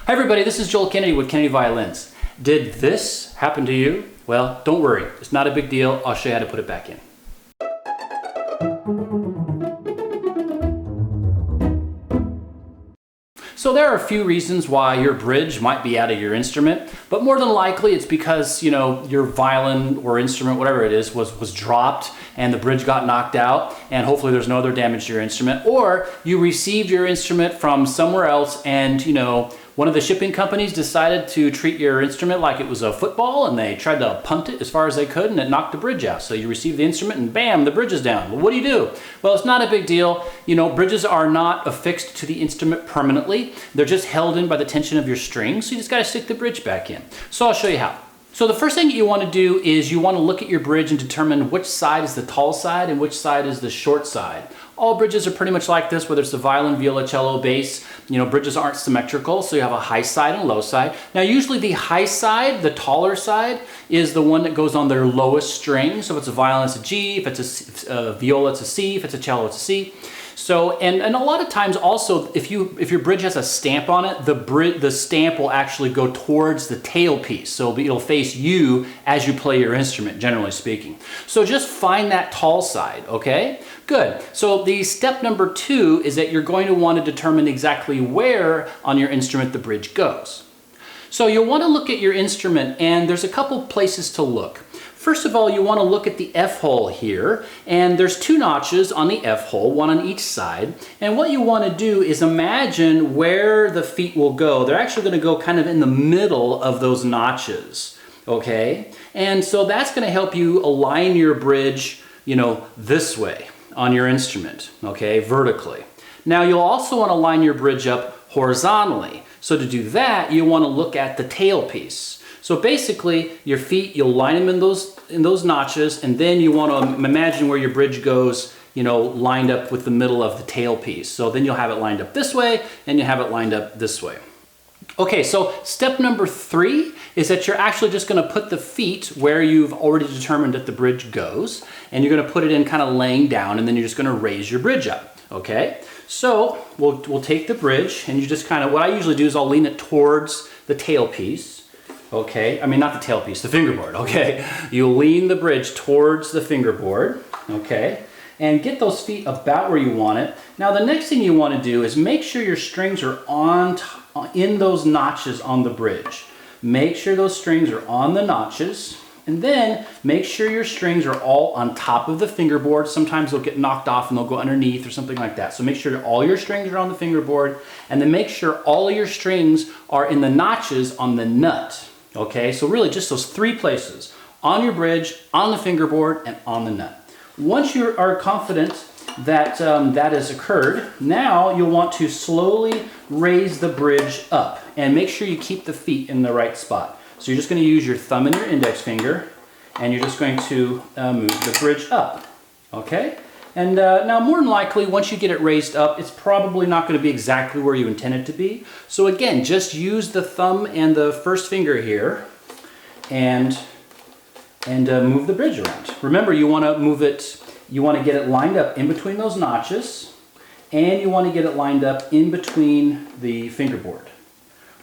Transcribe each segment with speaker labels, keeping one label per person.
Speaker 1: Hi everybody, this is Joel Kennedy with Kennedy Violins. Did this happen to you? Well, don't worry, it's not a big deal. I'll show you how to put it back in. So there are a few reasons why your bridge might be out of your instrument, but more than likely it's because, your violin or instrument, whatever it is, was dropped and the bridge got knocked out, and hopefully there's no other damage to your instrument, or you received your instrument from somewhere else and, one of the shipping companies decided to treat your instrument like it was a football and they tried to punt it as far as they could and it knocked the bridge out. So you receive the instrument and bam, the bridge is down. Well, what do? Well, it's not a big deal. Bridges are not affixed to the instrument permanently. They're just held in by the tension of your strings. So you just got to stick the bridge back in. So I'll show you how. So the first thing you want to do is you want to look at your bridge and determine which side is the tall side and which side is the short side. All bridges are pretty much like this, whether it's the violin, viola, cello, bass. Bridges aren't symmetrical, so you have a high side and a low side. Now usually the high side, the taller side, is the one that goes on their lowest string. So if it's a violin, it's a G. If it's a viola, it's a C. If it's a cello, it's a C. So, and a lot of times also, if your bridge has a stamp on it, the stamp will actually go towards the tailpiece. So it'll face you as you play your instrument, generally speaking. So just find that tall side, okay? Good. So the step number 2 is that you're going to want to determine exactly where on your instrument the bridge goes. So you'll want to look at your instrument, and there's a couple places to look. First of all, you want to look at the F hole here, and there's 2 notches on the F hole, one on each side. And what you want to do is imagine where the feet will go. They're actually going to go kind of in the middle of those notches, okay? And so that's going to help you align your bridge, this way on your instrument, okay, vertically. Now you'll also want to line your bridge up horizontally. So to do that, you want to look at the tailpiece. So basically, your feet, you'll line them in those notches, and then you want to imagine where your bridge goes, lined up with the middle of the tailpiece. So then you'll have it lined up this way, and you have it lined up this way. Okay, so step number 3 is that you're actually just going to put the feet where you've already determined that the bridge goes, and you're going to put it in kind of laying down, and then you're just going to raise your bridge up. Okay, so we'll take the bridge, and you just kind of, what I usually do is I'll lean it towards the tailpiece. Okay, I mean not the tailpiece, the fingerboard, okay? You lean the bridge towards the fingerboard, okay? And get those feet about where you want it. Now the next thing you want to do is make sure your strings are in those notches on the bridge. Make sure those strings are on the notches, and then make sure your strings are all on top of the fingerboard. Sometimes they'll get knocked off and they'll go underneath or something like that. So make sure all your strings are on the fingerboard, and then make sure all of your strings are in the notches on the nut. Okay, so really just those 3 places: on your bridge, on the fingerboard, and on the nut. Once you are confident that that has occurred, now you'll want to slowly raise the bridge up and make sure you keep the feet in the right spot. So you're just going to use your thumb and your index finger, and you're just going to move the bridge up, okay? And now more than likely, once you get it raised up, it's probably not going to be exactly where you intend it to be. So again, just use the thumb and the first finger here and move the bridge around. Remember, you want to move it, you want to get it lined up in between those notches, and you want to get it lined up in between the fingerboard.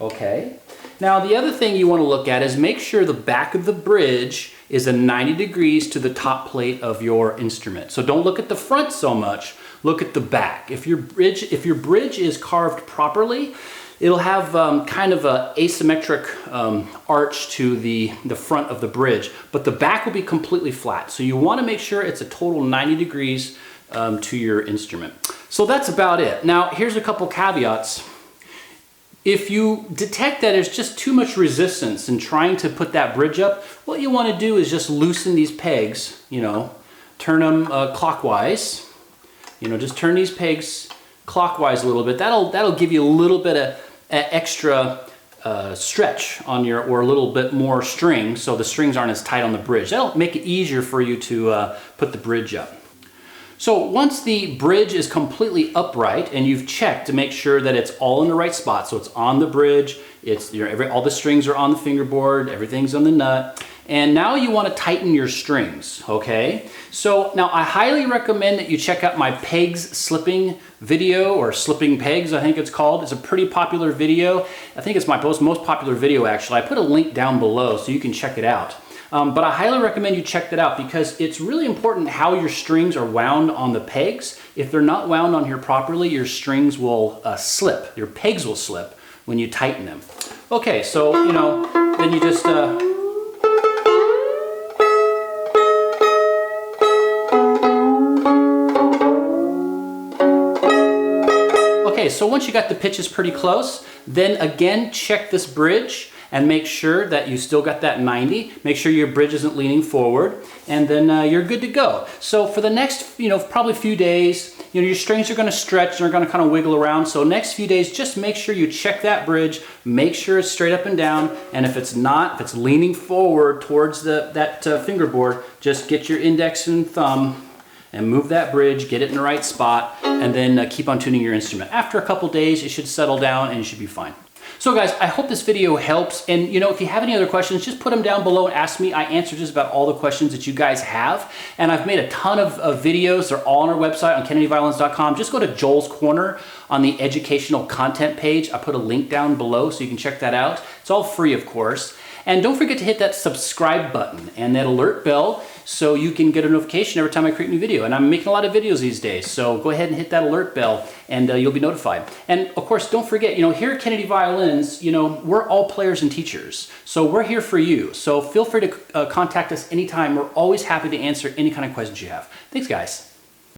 Speaker 1: Okay? Now the other thing you want to look at is make sure the back of the bridge is a 90 degrees to the top plate of your instrument. So don't look at the front so much, look at the back. If your bridge is carved properly, it'll have kind of an asymmetric arch to the front of the bridge, but the back will be completely flat. So you want to make sure it's a total 90 degrees to your instrument. So that's about it. Now here's a couple caveats. If you detect that there's just too much resistance in trying to put that bridge up, what you want to do is just loosen these pegs, turn them clockwise. Just turn these pegs clockwise a little bit. That'll give you a little bit of extra stretch on or a little bit more string, so the strings aren't as tight on the bridge. That'll make it easier for you to put the bridge up. So once the bridge is completely upright and you've checked to make sure that it's all in the right spot, so it's on the bridge, it's all the strings are on the fingerboard, everything's on the nut, and now you want to tighten your strings, okay? So now I highly recommend that you check out my pegs slipping video, or slipping pegs I think it's called. It's a pretty popular video. I think it's my most popular video actually. I put a link down below so you can check it out. But I highly recommend you check that out because it's really important how your strings are wound on the pegs. If they're not wound on here properly, your strings will slip. Your pegs will slip when you tighten them. Okay, so, then you just... Okay, so once you got the pitches pretty close, then again, check this bridge and make sure that you still got that 90. Make sure your bridge isn't leaning forward, and then you're good to go. So for the next, probably few days, your strings are gonna stretch and they're gonna kind of wiggle around. So next few days, just make sure you check that bridge, make sure it's straight up and down, and if it's not, if it's leaning forward towards that fingerboard, just get your index and thumb and move that bridge, get it in the right spot, and then keep on tuning your instrument. After a couple days, it should settle down and you should be fine. So guys, I hope this video helps, and if you have any other questions, just put them down below and ask me. I answer just about all the questions that you guys have, and I've made a ton of videos. They're all on our website on kennedyviolins.com. Just go to Joel's Corner on the educational content page. I put a link down below so you can check that out. It's all free, of course. And don't forget to hit that subscribe button and that alert bell so you can get a notification every time I create a new video. And I'm making a lot of videos these days, so go ahead and hit that alert bell and you'll be notified. And of course, don't forget, here at Kennedy Violins, we're all players and teachers. So we're here for you. So feel free to contact us anytime. We're always happy to answer any kind of questions you have. Thanks, guys.